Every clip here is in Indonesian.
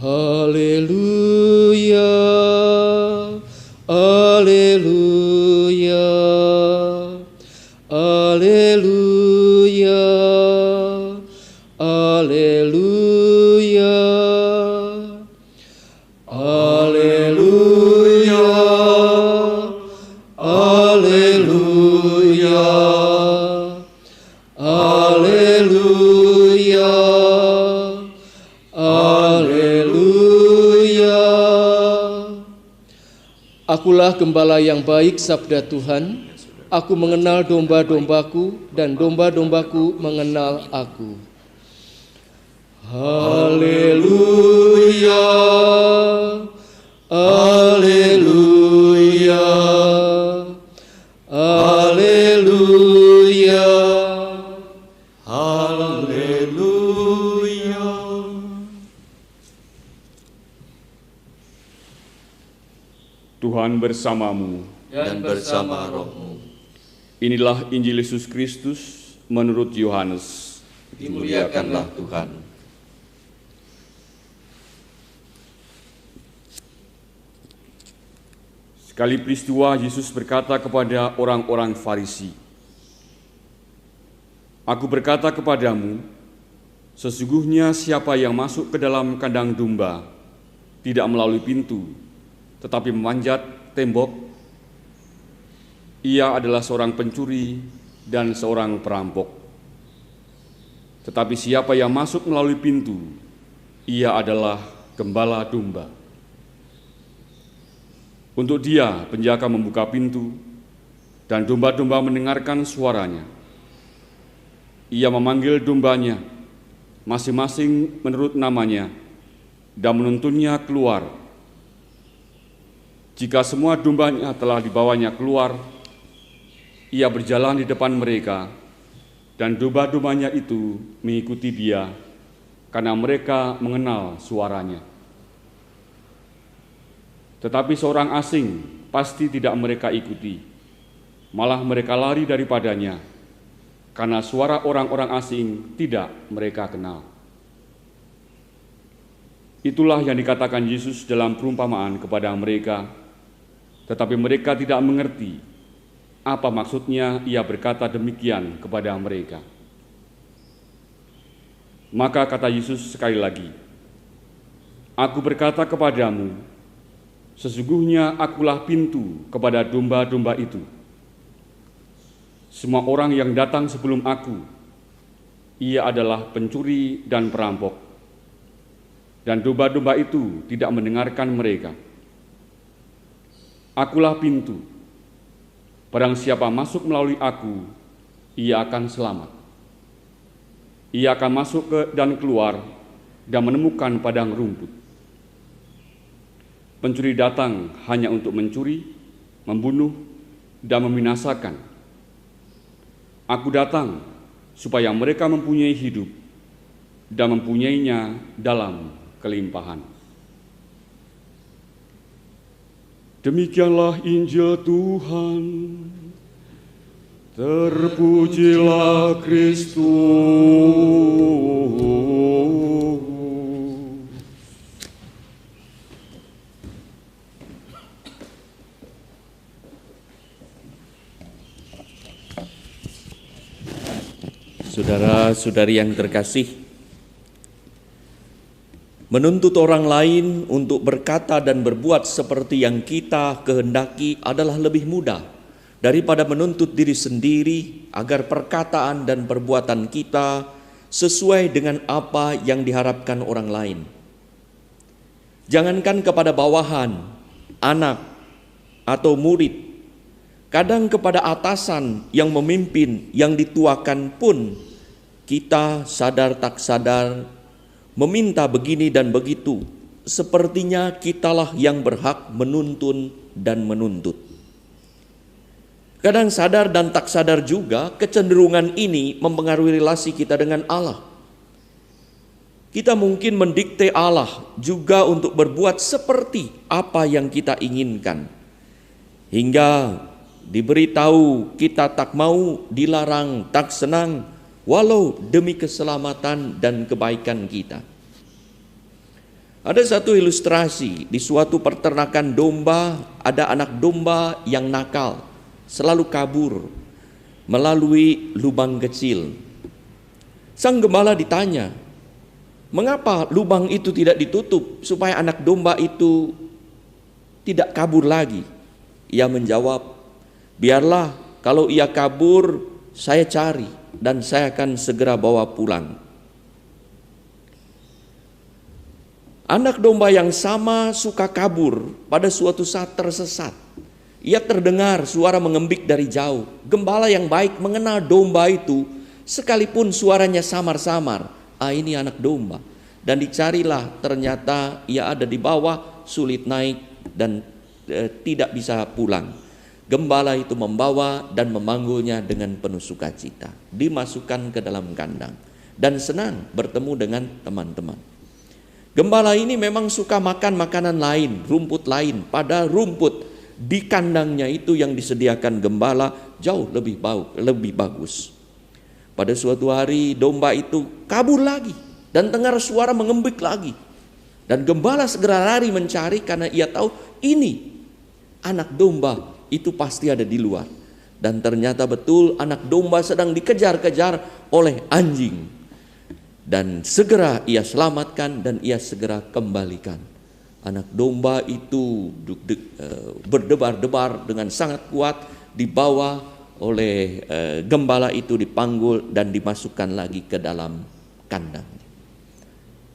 Haleluya, haleluya, haleluya, haleluya, haleluya, haleluya, haleluya, haleluya. Akulah gembala yang baik, sabda Tuhan. Aku mengenal domba-dombaku dan domba-dombaku mengenal aku. Haleluya, haleluya, haleluya, haleluya. Tuhan bersamamu dan bersama rohmu. Inilah Injil Yesus Kristus menurut Yohanes. Dimuliakanlah Tuhan. Sekali peristiwa Yesus berkata kepada orang-orang Farisi, "Aku berkata kepadamu, sesungguhnya siapa yang masuk ke dalam kandang domba tidak melalui pintu, tetapi memanjat tembok, ia adalah seorang pencuri dan seorang perampok. Tetapi siapa yang masuk melalui pintu, ia adalah gembala domba. Untuk dia, penjaga membuka pintu, dan domba-domba mendengarkan suaranya. Ia memanggil dombanya, masing-masing menurut namanya, dan menuntunnya keluar. Jika semua dombanya telah dibawanya keluar, ia berjalan di depan mereka, dan domba-dombanya itu mengikuti dia, karena mereka mengenal suaranya. Tetapi seorang asing pasti tidak mereka ikuti, malah mereka lari daripadanya, karena suara orang-orang asing tidak mereka kenal." Itulah yang dikatakan Yesus dalam perumpamaan kepada mereka, tetapi mereka tidak mengerti apa maksudnya ia berkata demikian kepada mereka. Maka kata Yesus sekali lagi, "Aku berkata kepadamu, sesungguhnya akulah pintu kepada domba-domba itu. Semua orang yang datang sebelum aku, ia adalah pencuri dan perampok, dan domba-domba itu tidak mendengarkan mereka. Akulah pintu. Barang siapa masuk melalui aku, ia akan selamat. Ia akan masuk dan keluar dan menemukan padang rumput. Pencuri datang hanya untuk mencuri, membunuh, dan membinasakan. Aku datang supaya mereka mempunyai hidup dan mempunyainya dalam kelimpahan." Demikianlah Injil Tuhan. Terpujilah Kristus. Saudara-saudari yang terkasih, menuntut orang lain untuk berkata dan berbuat seperti yang kita kehendaki adalah lebih mudah daripada menuntut diri sendiri agar perkataan dan perbuatan kita sesuai dengan apa yang diharapkan orang lain. Jangankan kepada bawahan, anak, atau murid, kadang kepada atasan yang memimpin, yang dituakan pun, kita sadar tak sadar meminta begini dan begitu, sepertinya kitalah yang berhak menuntun dan menuntut. Kadang sadar dan tak sadar juga kecenderungan ini mempengaruhi relasi kita dengan Allah. Kita mungkin mendikte Allah juga untuk berbuat seperti apa yang kita inginkan, hingga diberitahu kita tak mau, dilarang, tak senang, walau demi keselamatan dan kebaikan kita. Ada satu ilustrasi di suatu peternakan domba, ada anak domba yang nakal, selalu kabur melalui lubang kecil. Sang gembala ditanya, mengapa lubang itu tidak ditutup supaya anak domba itu tidak kabur lagi? Ia menjawab, biarlah kalau ia kabur, saya cari dan saya akan segera bawa pulang. Anak domba yang sama suka kabur, pada suatu saat tersesat. Ia terdengar suara mengembik dari jauh. Gembala yang baik mengenal domba itu, sekalipun suaranya samar-samar. Ini anak domba. Dan dicarilah, ternyata ia ada di bawah, sulit naik dan tidak bisa pulang. Gembala itu membawa dan memanggulnya dengan penuh sukacita. Dimasukkan ke dalam kandang dan senang bertemu dengan teman-teman. Gembala ini memang suka makan makanan lain, rumput lain. Pada rumput di kandangnya itu yang disediakan gembala jauh lebih bagus. Pada suatu hari domba itu kabur lagi dan dengar suara mengembik lagi. Dan gembala segera lari mencari karena ia tahu ini anak domba itu pasti ada di luar. Dan ternyata betul anak domba sedang dikejar-kejar oleh anjing. Dan segera ia selamatkan dan ia segera kembalikan. Anak domba itu berdebar-debar dengan sangat kuat, dibawa oleh gembala itu, dipanggul dan dimasukkan lagi ke dalam kandang.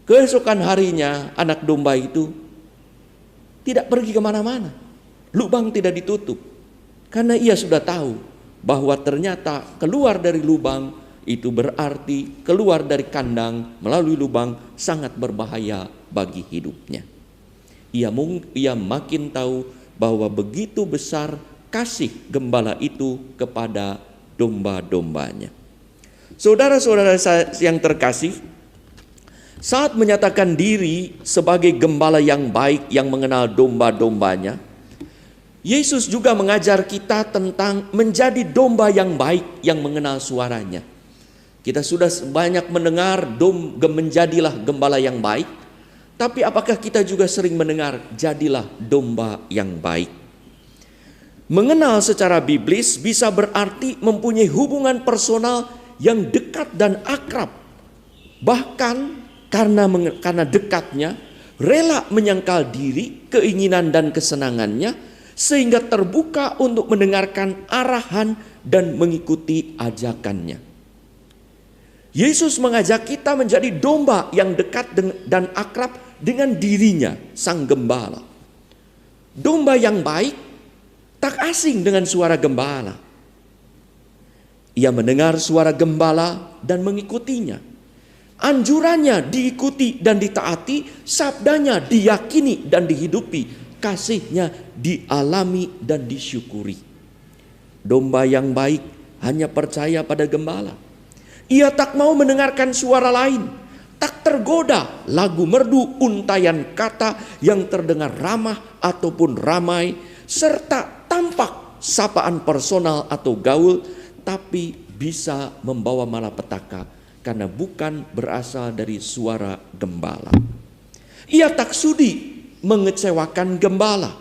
Keesokan harinya anak domba itu tidak pergi kemana-mana. Lubang tidak ditutup. Karena ia sudah tahu bahwa ternyata keluar dari lubang itu berarti keluar dari kandang melalui lubang sangat berbahaya bagi hidupnya. Ia makin tahu bahwa begitu besar kasih gembala itu kepada domba-dombanya. Saudara-saudara yang terkasih, saat menyatakan diri sebagai gembala yang baik yang mengenal domba-dombanya, Yesus juga mengajar kita tentang menjadi domba yang baik yang mengenal suaranya. Kita sudah banyak mendengar menjadilah gembala yang baik, tapi apakah kita juga sering mendengar jadilah domba yang baik? Mengenal secara biblis bisa berarti mempunyai hubungan personal yang dekat dan akrab. Bahkan karena dekatnya, rela menyangkal diri, keinginan dan kesenangannya, sehingga terbuka untuk mendengarkan arahan dan mengikuti ajakannya. Yesus mengajak kita menjadi domba yang dekat dan akrab dengan dirinya, sang gembala. Domba yang baik tak asing dengan suara gembala. Ia mendengar suara gembala dan mengikutinya. Anjurannya diikuti dan ditaati, sabdanya diyakini dan dihidupi, kasihnya dialami dan disyukuri. Domba yang baik hanya percaya pada gembala. Ia tak mau mendengarkan suara lain, tak tergoda lagu merdu, untayan kata yang terdengar ramah ataupun ramai, serta tampak sapaan personal atau gaul, tapi bisa membawa malapetaka karena bukan berasal dari suara gembala. Ia tak sudi mengecewakan gembala.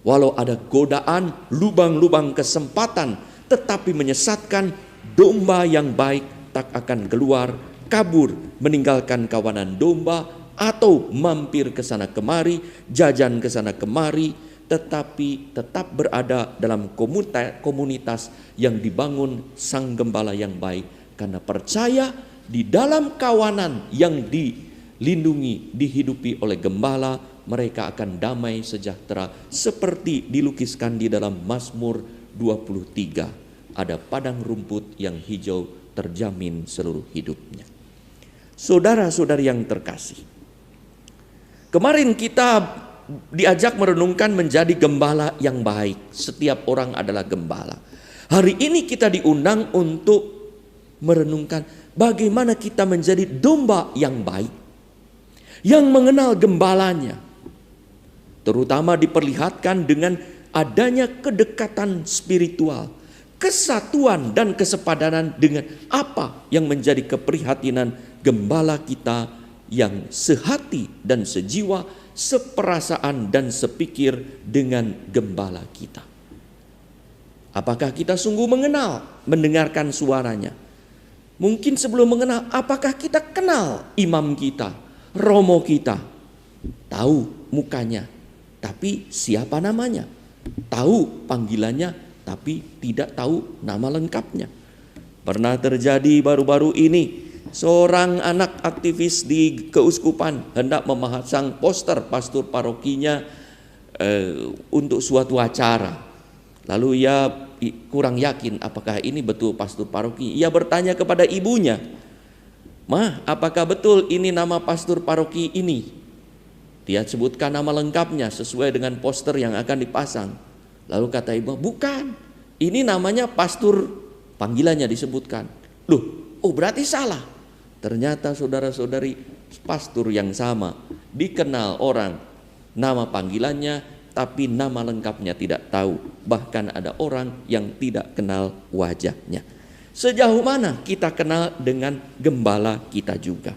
Walau ada godaan, lubang-lubang kesempatan, tetapi menyesatkan, domba yang baik tak akan keluar, kabur, meninggalkan kawanan domba, atau mampir ke sana kemari, jajan ke sana kemari, tetapi tetap berada dalam komunitas yang dibangun sang gembala yang baik, karena percaya di dalam kawanan yang dilindungi, dihidupi oleh gembala, mereka akan damai sejahtera seperti dilukiskan di dalam Mazmur 23. Ada padang rumput yang hijau terjamin seluruh hidupnya. Saudara-saudari yang terkasih, kemarin kita diajak merenungkan menjadi gembala yang baik. Setiap orang adalah gembala. Hari ini kita diundang untuk merenungkan bagaimana kita menjadi domba yang baik, yang mengenal gembalanya. Terutama diperlihatkan dengan adanya kedekatan spiritual, kesatuan dan kesepadanan dengan apa yang menjadi keprihatinan gembala kita, yang sehati dan sejiwa, seperasaan dan sepikir dengan gembala kita. Apakah kita sungguh mengenal, mendengarkan suaranya? Mungkin sebelum mengenal, apakah kita kenal imam kita, romo kita? Tahu mukanya, tapi siapa namanya? Tahu panggilannya, tapi tidak tahu nama lengkapnya. Pernah terjadi baru-baru ini, seorang anak aktivis di keuskupan hendak memasang poster pastor parokinya untuk suatu acara. Lalu ia kurang yakin apakah ini betul pastor paroki. Ia bertanya kepada ibunya, "Mah, apakah betul ini nama pastor paroki ini?" Dia sebutkan nama lengkapnya sesuai dengan poster yang akan dipasang. Lalu kata ibu, "Bukan, ini namanya pastor," panggilannya disebutkan. Loh, oh berarti salah. Ternyata saudara-saudari, pastor yang sama, dikenal orang, nama panggilannya tapi nama lengkapnya tidak tahu. Bahkan ada orang yang tidak kenal wajahnya. Sejauh mana kita kenal dengan gembala kita juga?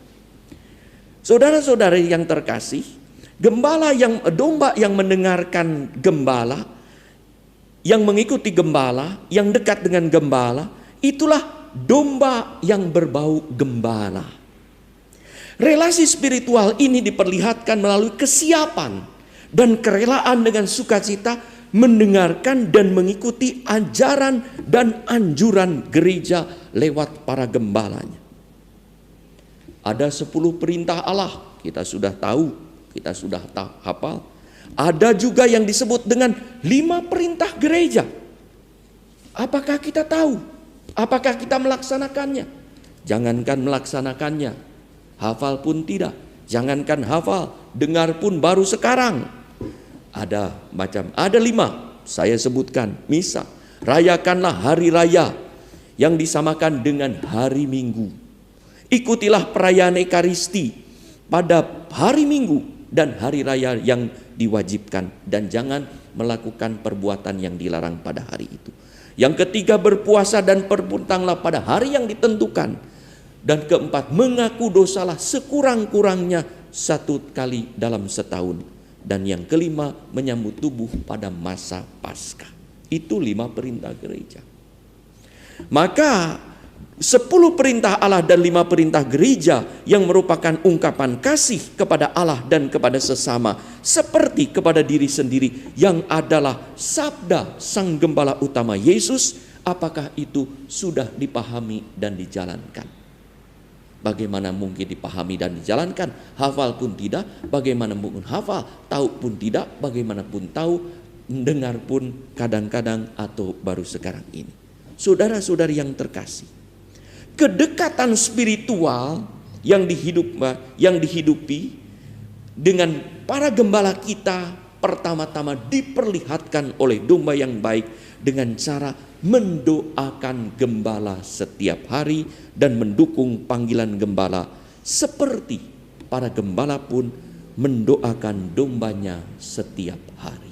Saudara-saudari yang terkasih, domba yang mendengarkan gembala, yang mengikuti gembala, yang dekat dengan gembala, itulah domba yang berbau gembala. Relasi spiritual ini diperlihatkan melalui kesiapan dan kerelaan dengan sukacita mendengarkan dan mengikuti ajaran dan anjuran gereja lewat para gembalanya. Ada 10 perintah Allah, kita sudah tahu, kita sudah hafal. Ada juga yang disebut dengan 5 perintah gereja. Apakah kita tahu? Apakah kita melaksanakannya? Jangankan melaksanakannya, hafal pun tidak. Jangankan hafal, dengar pun baru sekarang. Ada 5 saya sebutkan. Misal, rayakanlah hari raya yang disamakan dengan hari Minggu. Ikutilah perayaan Ekaristi pada hari Minggu dan hari raya yang diwajibkan, dan jangan melakukan perbuatan yang dilarang pada hari itu. Yang ketiga, berpuasa dan berpuntanglah pada hari yang ditentukan. Dan keempat, mengaku dosalah sekurang-kurangnya 1 kali dalam setahun. Dan yang kelima, menyambut tubuh pada masa Paskah. Itu 5 perintah gereja. Maka 10 perintah Allah dan 5 perintah gereja yang merupakan ungkapan kasih kepada Allah dan kepada sesama, seperti kepada diri sendiri, yang adalah sabda Sang Gembala Utama Yesus. Apakah itu sudah dipahami dan dijalankan? Bagaimana mungkin dipahami dan dijalankan? Hafal pun tidak, bagaimana mungkin hafal? Tahu pun tidak, bagaimanapun tahu? Mendengar pun kadang-kadang atau baru sekarang ini. Saudara-saudari yang terkasih, kedekatan spiritual yang dihidupi dengan para gembala kita pertama-tama diperlihatkan oleh domba yang baik dengan cara mendoakan gembala setiap hari dan mendukung panggilan gembala, seperti para gembala pun mendoakan dombanya setiap hari.